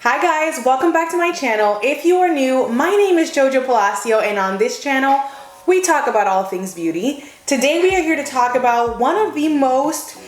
Hi guys, welcome back to my channel. If you are new, my name is Jojo Palacio, and on this channel, we talk about all things beauty. Today we are here to talk about one of the most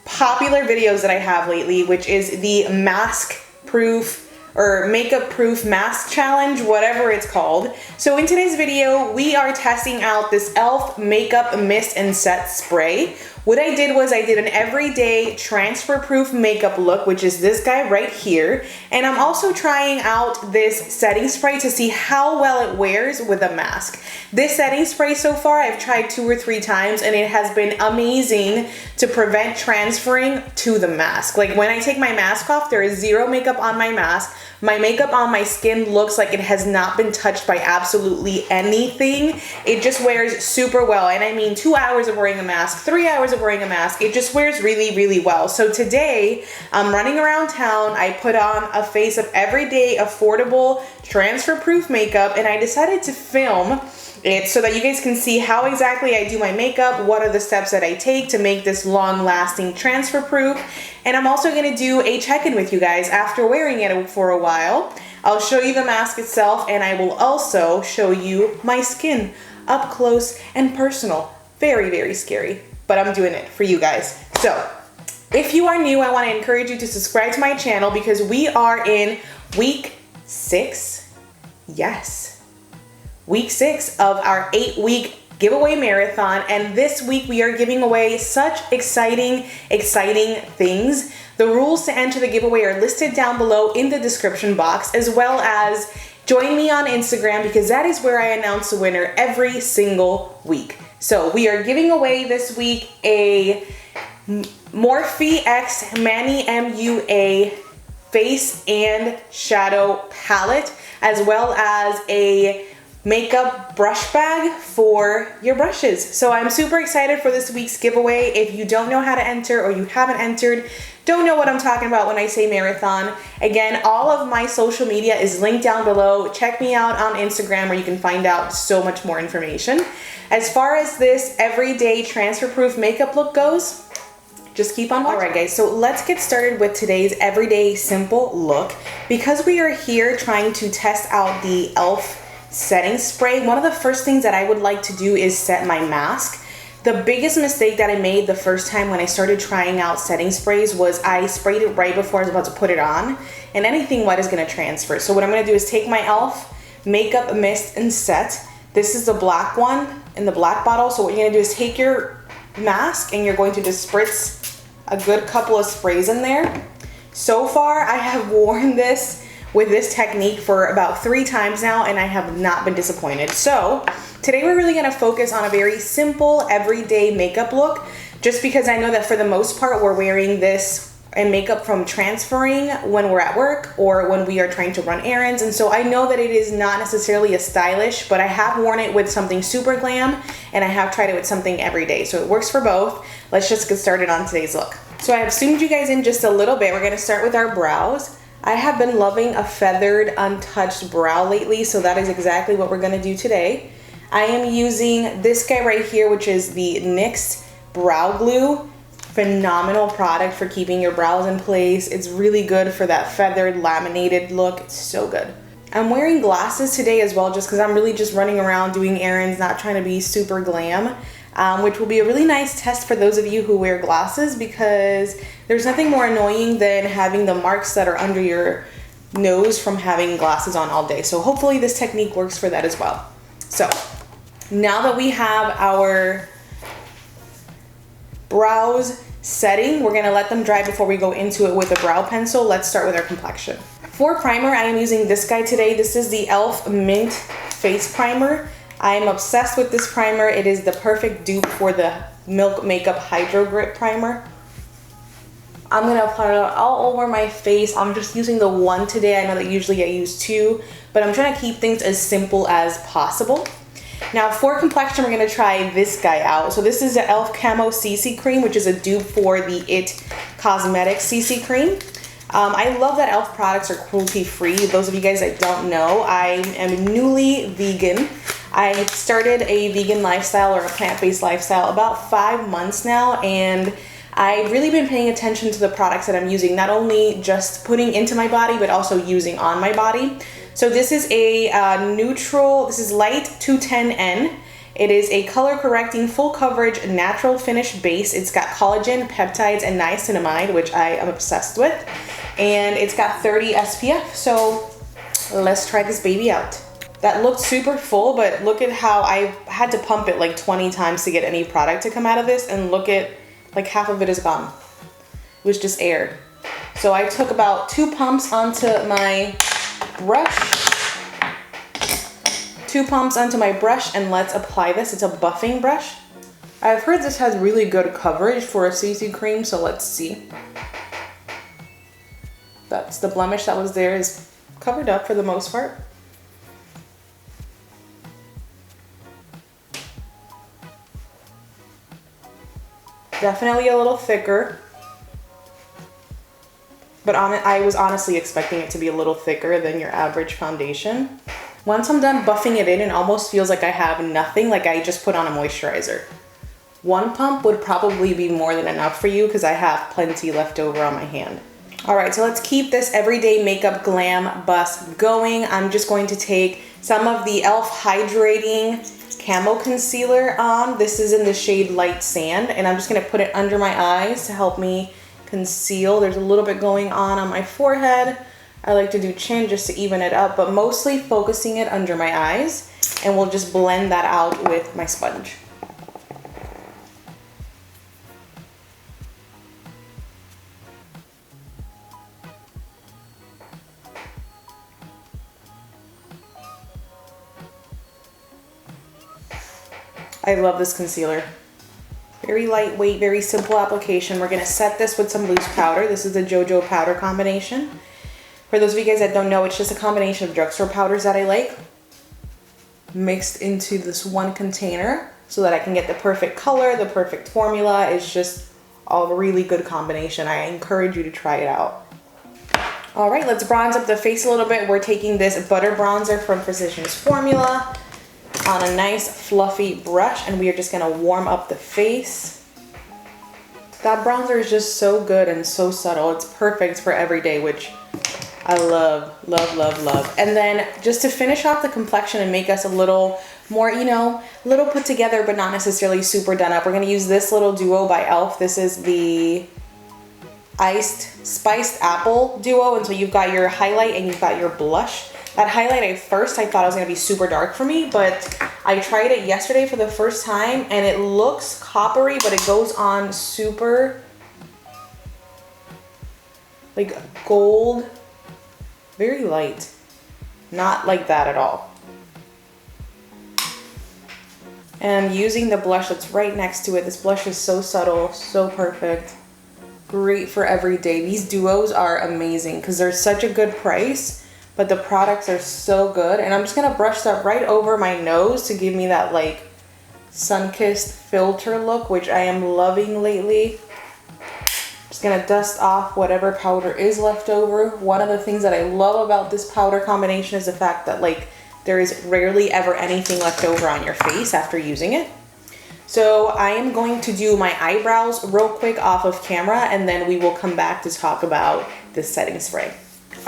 popular videos that I have lately, which is the mask proof or makeup proof mask challenge, whatever it's called. So in today's video, we are testing out this e.l.f. makeup mist and set spray. What I did was I did an everyday transfer proof makeup look, which is this guy right here. And I'm also trying out this setting spray to see how well it wears with a mask. This setting spray so far, I've tried 2 or 3 times and it has been amazing to prevent transferring to the mask. Like when I take my mask off, there is zero makeup on my mask. My makeup on my skin looks like it has not been touched by absolutely anything. It just wears super well. And I mean 2 hours of wearing a mask, 3 hours of wearing a mask, it just wears really, really well. So today I'm running around town. I put on a face of everyday affordable transfer proof makeup and I decided to film it so that you guys can see how exactly I do my makeup, what are the steps that I take to make this long-lasting transfer proof. And I'm also gonna do a check-in with you guys after wearing it for a while. I'll show you the mask itself and I will also show you my skin up close and personal. Very, very scary, but I'm doing it for you guys. So if you are new, I want to encourage you to subscribe to my channel because we are in week 6. Yes. Week 6 of our 8-week giveaway marathon, and this week we are giving away such exciting things. The rules to enter the giveaway are listed down below in the description box, as well as join me on Instagram because that is where I announce the winner every single week. So we are giving away this week a Morphe X Mani MUA face and shadow palette, as well as a makeup brush bag for your brushes. So I'm super excited for this week's giveaway. If you don't know how to enter or you haven't entered, don't know what I'm talking about when I say marathon, again, all of my social media is linked down below. Check me out on Instagram where you can find out so much more information. As far as this everyday transfer proof makeup look goes, just keep on watching. All right guys, so let's get started with today's everyday simple look. Because we are here trying to test out the e.l.f. setting spray, one of the first things that I would like to do is set my mask. The biggest mistake that I made the first time when I started trying out setting sprays was I sprayed it right before I was about to put it on, and anything wet is going to transfer. So what I'm going to do is take my e.l.f. makeup mist and set. This is the black one in the black bottle. So what you're going to do is take your mask and you're going to just spritz a good couple of sprays in there. So far I have worn this with this technique for about 3 times now and I have not been disappointed. So today we're really gonna focus on a very simple everyday makeup look, just because I know that for the most part we're wearing this and makeup from transferring when we're at work or when we are trying to run errands. And so I know that it is not necessarily as stylish, but I have worn it with something super glam and I have tried it with something everyday. So it works for both. Let's just get started on today's look. So I have zoomed you guys in just a little bit. We're gonna start with our brows. I have been loving a feathered, untouched brow lately, so that is exactly what we're gonna do today. I am using this guy right here, which is the NYX Brow Glue. Phenomenal product for keeping your brows in place. It's really good for that feathered, laminated look. It's so good. I'm wearing glasses today as well, just because I'm really just running around doing errands, not trying to be super glam. Which will be a really nice test for those of you who wear glasses, because there's nothing more annoying than having the marks that are under your nose from having glasses on all day. So hopefully this technique works for that as well. So now that we have our brows setting, we're gonna let them dry before we go into it with a brow pencil. Let's start with our complexion. For primer, I am using this guy today. This is the e.l.f. Mint Face Primer. I am obsessed with this primer. It is the perfect dupe for the Milk Makeup Hydro Grip Primer. I'm gonna apply it all over my face. I'm just using the one today. I know that usually I use 2, but I'm trying to keep things as simple as possible. Now for complexion, we're gonna try this guy out. So this is the e.l.f. Camo CC Cream, which is a dupe for the IT Cosmetics CC Cream. I love that e.l.f. products are cruelty-free. Those of you guys that don't know, I am newly vegan. I started a vegan lifestyle or a plant-based lifestyle about 5 months now, and I've really been paying attention to the products that I'm using, not only just putting into my body, but also using on my body. So this is a neutral, this is Light 210N. It is a color correcting, full coverage, natural finish base. It's got collagen, peptides, and niacinamide, which I am obsessed with. And it's got 30 SPF, so let's try this baby out. That looked super full, but look at how I had to pump it like 20 times to get any product to come out of this, and look at, like half of it is gone. It was just air. So I took about 2 pumps onto my brush. 2 pumps onto my brush, and let's apply this. It's a buffing brush. I've heard this has really good coverage for a CC cream, so let's see. That's the blemish that was there is covered up for the most part. Definitely a little thicker, but I was honestly expecting it to be a little thicker than your average foundation. Once I'm done buffing it in, it almost feels like I have nothing, like I just put on a moisturizer. 1 pump would probably be more than enough for you because I have plenty left over on my hand. All right, so let's keep this everyday makeup glam bus going. I'm just going to take some of the e.l.f. Hydrating Camo Concealer on. This is in the shade Light Sand, and I'm just gonna put it under my eyes to help me conceal. There's a little bit going on my forehead. I like to do chin just to even it up, but mostly focusing it under my eyes, and we'll just blend that out with my sponge. I love this concealer. Very lightweight, very simple application. We're gonna set this with some loose powder. This is the JoJo powder combination. For those of you guys that don't know, it's just a combination of drugstore powders that I like mixed into this one container so that I can get the perfect color, the perfect formula. It's just a really good combination. I encourage you to try it out. All right, let's bronze up the face a little bit. We're taking this butter bronzer from Physicians Formula on a nice fluffy brush, and we are just gonna warm up the face. That bronzer is just so good and so subtle. It's perfect for every day, which I love, love, love, love. And then just to finish off the complexion and make us a little more, you know, a little put together, but not necessarily super done up, we're gonna use this little duo by e.l.f. This is the Iced Spiced Apple Duo, and so you've got your highlight and you've got your blush. That highlight at first I thought it was gonna be super dark for me, but I tried it yesterday for the first time and it looks coppery, but it goes on super like gold, very light, not like that at all. And using the blush that's right next to it, this blush is so subtle, so perfect, great for every day. These duos are amazing because they're such a good price, but the products are so good. And I'm just gonna brush that right over my nose to give me that like sun-kissed filter look, which I am loving lately. Just gonna dust off whatever powder is left over. One of the things that I love about this powder combination is the fact that like there is rarely ever anything left over on your face after using it. So I am going to do my eyebrows real quick off of camera, and then we will come back to talk about this setting spray.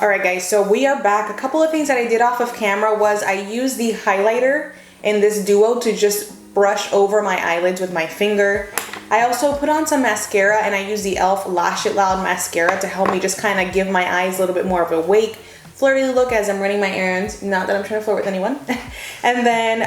All right guys, so we are back. A couple of things that I did off of camera was I used the highlighter in this duo to just brush over my eyelids with my finger. I also put on some mascara, and I used the e.l.f. Lash It Loud mascara to help me just kind of give my eyes a little bit more of a wake, flirty look as I'm running my errands. Not that I'm trying to flirt with anyone. And then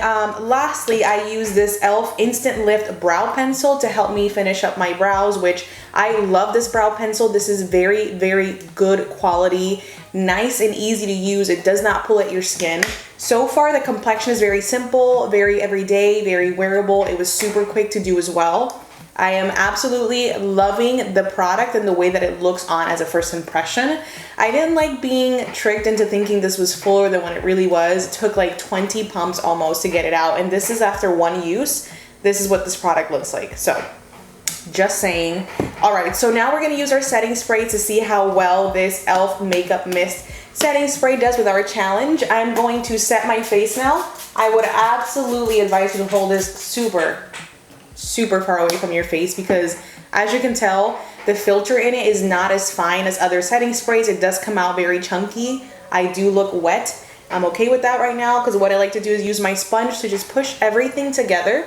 lastly, I use this e.l.f. Instant Lift brow pencil to help me finish up my brows, which I love this brow pencil. This is very, very good quality, nice and easy to use. It does not pull at your skin. So far, the complexion is very simple, very everyday, very wearable. It was super quick to do as well. I am absolutely loving the product and the way that it looks on as a first impression. I didn't like being tricked into thinking this was fuller than what it really was. It took like 20 pumps almost to get it out, and this is after one use. This is what this product looks like. So just saying. All right, so now we're gonna use our setting spray to see how well this e.l.f. Makeup Mist setting spray does with our challenge. I'm going to set my face now. I would absolutely advise you to hold this super far away from your face, because As you can tell, the filter in it is not as fine as other setting sprays. It does come out very chunky. I do look wet. I'm okay with that right now because what I like to do is use my sponge to just push everything together.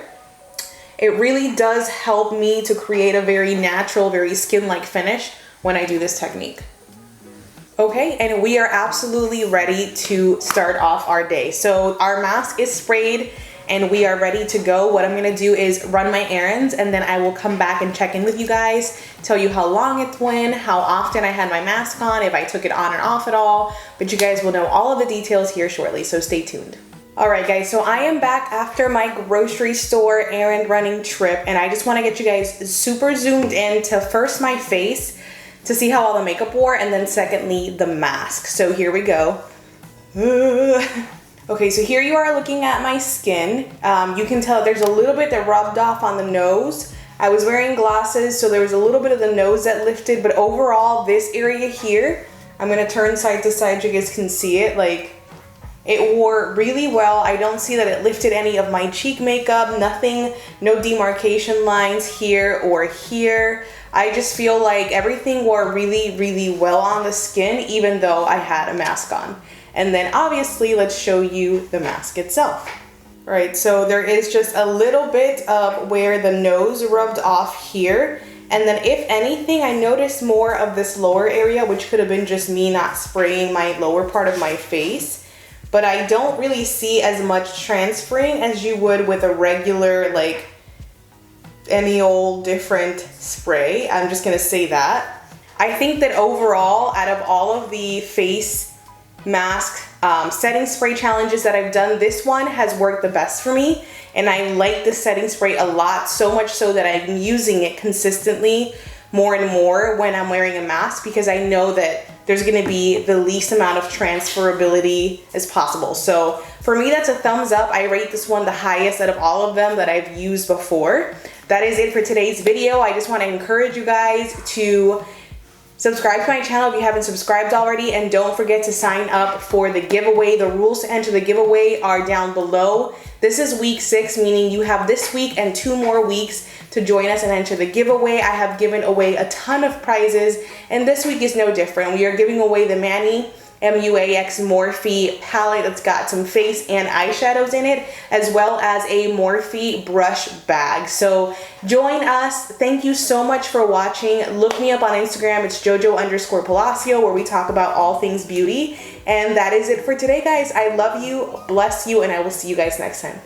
It really does help me to create a very natural, very skin-like finish when I do this technique. Okay, and we are absolutely ready to start off our day. So our mask is sprayed and we are ready to go. What I'm gonna do is run my errands and then I will come back and check in with you guys, tell you how long it went, how often I had my mask on, if I took it on and off at all, but you guys will know all of the details here shortly, so stay tuned. All right guys, so I am back after my grocery store errand running trip and I just wanna get you guys super zoomed in to first my face to see how all the makeup wore, and then secondly, the mask. So here we go. Okay, so here you are looking at my skin. You can tell there's a little bit that rubbed off on the nose. I was wearing glasses, so there was a little bit of the nose that lifted, but overall, this area here, I'm gonna turn side to side so you guys can see it. Like, it wore really well. I don't see that it lifted any of my cheek makeup, nothing, no demarcation lines here or here. I just feel like everything wore really, really well on the skin, even though I had a mask on. And then obviously, let's show you the mask itself. All right, so there is just a little bit of where the nose rubbed off here. And then if anything, I noticed more of this lower area, which could have been just me not spraying my lower part of my face. But I don't really see as much transferring as you would with a regular, like, any old different spray. I'm just gonna say that. I think that overall, out of all of the face mask setting spray challenges that I've done, this one has worked the best for me. And I like the setting spray a lot, so much so that I'm using it consistently more and more when I'm wearing a mask, because I know that there's gonna be the least amount of transferability as possible. So for me, that's a thumbs up. I rate this one the highest out of all of them that I've used before. That is it for today's video. I just wanna encourage you guys to subscribe to my channel if you haven't subscribed already, and don't forget to sign up for the giveaway. The rules to enter the giveaway are down below. This is week 6, meaning you have this week and 2 more weeks to join us and enter the giveaway. I have given away a ton of prizes, and this week is no different. We are giving away the Manny MUAX Morphe palette that's got some face and eyeshadows in it, as well as a Morphe brush bag. So join us. Thank you so much for watching. Look me up on Instagram. It's jojo_Palacio, where we talk about all things beauty. And that is it for today, guys. I love you, bless you, and I will see you guys next time.